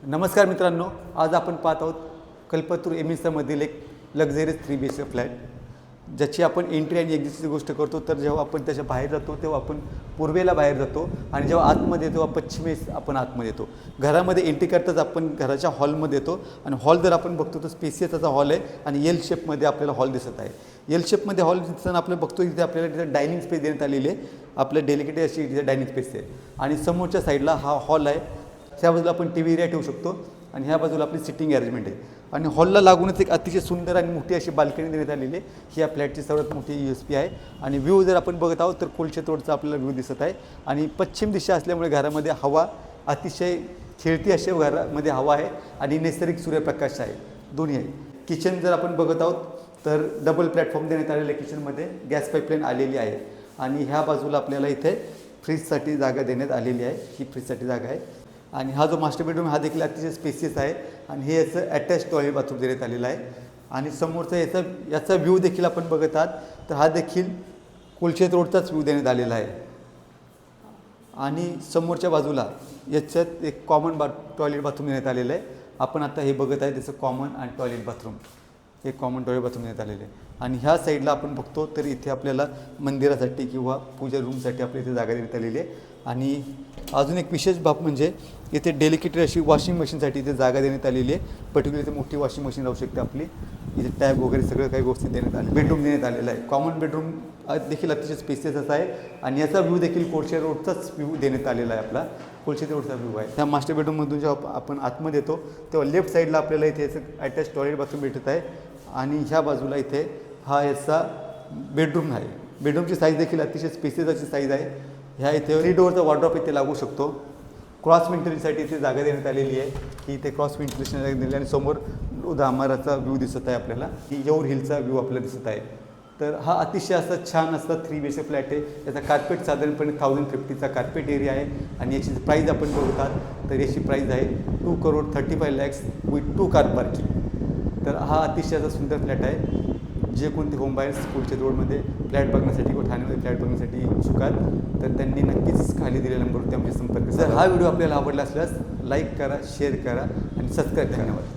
नमस्कार मित्रांनो, आज आपण पाहत आहोत कल्पतरू एमिसामधील एक लक्झरियस 3 BHK फ्लॅट, ज्याची आपण एंट्री आणि एक्झिटची गोष्ट करतो. तर जेव्हा आपण त्याच्या बाहेर जातो तेव्हा आपण पूर्वेला बाहेर जातो आणि जेव्हा आतमध्ये येतो तेव्हा पश्चिमेस आपण आतमध्ये येतो. घरामध्ये एंट्री करताच आपण घराच्या हॉलमध्ये येतो आणि हॉल जर आपण बघतो तर स्पेसियस असा हॉल आहे आणि एल शेपमध्ये आपल्याला हॉल दिसत आहे. एल शेपमध्ये हॉल दिसताना आपल्याला बघतो इथे आपल्याला तिथे डायनिंग स्पेस देण्यात आलेली आहे. आपल्या डेलिकेट अशी तिथे डायनिंग स्पेस आहे आणि समोरच्या साईडला हा हॉल आहे. त्या बाजूला आपण टी व्ही एरिया ठेवू शकतो आणि ह्या बाजूला आपली सिटिंग अरेंजमेंट आहे आणि हॉलला लागूनच एक अतिशय सुंदर आणि मोठी अशी बाल्कनी देण्यात आलेली आहे. ही या फ्लॅटची सर्वात मोठी USP आहे आणि व्ह्यू जर आपण बघत आहोत तर कोलशेत रोडचा आपल्याला व्ह्यू दिसत आहे आणि पश्चिम दिशा असल्यामुळे घरामध्ये हवा अतिशय खेळती अशी घरामध्ये हवा आहे आणि नैसर्गिक सूर्यप्रकाश आहे, दोन्ही आहे. किचन जर आपण बघत आहोत तर डबल प्लॅटफॉर्म देण्यात आलेलं आहे. किचनमध्ये गॅस पाईपलाईन आलेली आहे आणि ह्या बाजूला आपल्याला इथे फ्रीजसाठी जागा देण्यात आलेली आहे. ही फ्रीजसाठी जागा आहे आणि हा जो मास्टर बेडरूम हा देखील अतिशय स्पेसियस आहे आणि हे याचं अटॅच टॉयलेट बाथरूम देण्यात आलेलं आहे आणि समोरचा याचा व्ह्यू देखील आपण बघत आहात तर हा देखील कोलशेत रोडचाच व्ह्यू देण्यात आलेला आहे आणि समोरच्या बाजूला याच्यात एक कॉमन टॉयलेट बाथरूम देण्यात आलेलं आहे. आपण आता हे बघत आहे त्याचं कॉमन आणि टॉयलेट बाथरूम, हे कॉमन टॉयलेट बाथरूम देण्यात आलेलं आहे आणि ह्या साईडला आपण बघतो तर इथे आपल्याला मंदिरासाठी किंवा पूजा रूमसाठी आपल्या इथे जागा देण्यात आलेली आहे. आणि अजून एक विशेष बाब म्हणजे इथे डेलिकेटेड अशी वॉशिंग मशीनसाठी इथे जागा देण्यात आलेली आहे. पर्टिक्युलर इथे मोठी वॉशिंग मशीन राहू शकते आपली. इथे टॅब वगैरे सगळं काही गोष्टी देण्यात आले. बेडरूम देण्यात आलेला आहे. कॉमन बेडरूम देखील अतिशय स्पेसियस असा आहे आणि याचा व्ह्यू देखील कोलशेत रोडचाच व्ह्यू देण्यात आलेला आहे. आपला कोलशेत रोडचा व्ह्यू आहे. त्या मास्टर बेडरूममधून जेव्हा आपण आतमध्ये येतो तेव्हा लेफ्ट साईडला आपल्याला इथे याचं अटॅच टॉयलेट बाथरूम भेटत आहे आणि ह्या बाजूला इथे हा याचा बेडरूम आहे. बेडरूमची साईज देखील अतिशय स्पेसियस अशी साईज आहे. ह्या इथे 3 डोअरचा वॉर्डरोब इथे लागू शकतो. क्रॉस व्हेंटिलेशनसाठी इथे जागा देण्यात आलेली आहे की इथे क्रॉस व्हेंटिलेशन दिलेली आणि समोर उदामाराचा व्ह्यू दिसत आहे आपल्याला. ही येऊर हिलचा व्ह्यू आपल्याला दिसत आहे. तर हा अतिशय असा छान असा 3 BHK फ्लॅट आहे. याचा कार्पेट साधारणपणे 1050चा कार्पेट एरिया आहे आणि याची प्राईज आपण बघतात तर याची प्राईज आहे 2,35,00,000 विथ 2 कार पार्किंग. तर हा अतिशय असा सुंदर फ्लॅट आहे. जे कोणते होम बायर्स कोलशेत रोडमध्ये फ्लॅट बघण्यासाठी किंवा ठाण्यामध्ये फ्लॅट बघण्यासाठी इच्छुक आहेत तर त्यांनी नक्कीच खाली दिलेल्या नंबरवरती आमचे संपर्क. जर हा व्हिडिओ आपल्याला आवडला असल्यास लाईक करा, शेअर करा आणि सबस्क्राईब. धन्यवाद.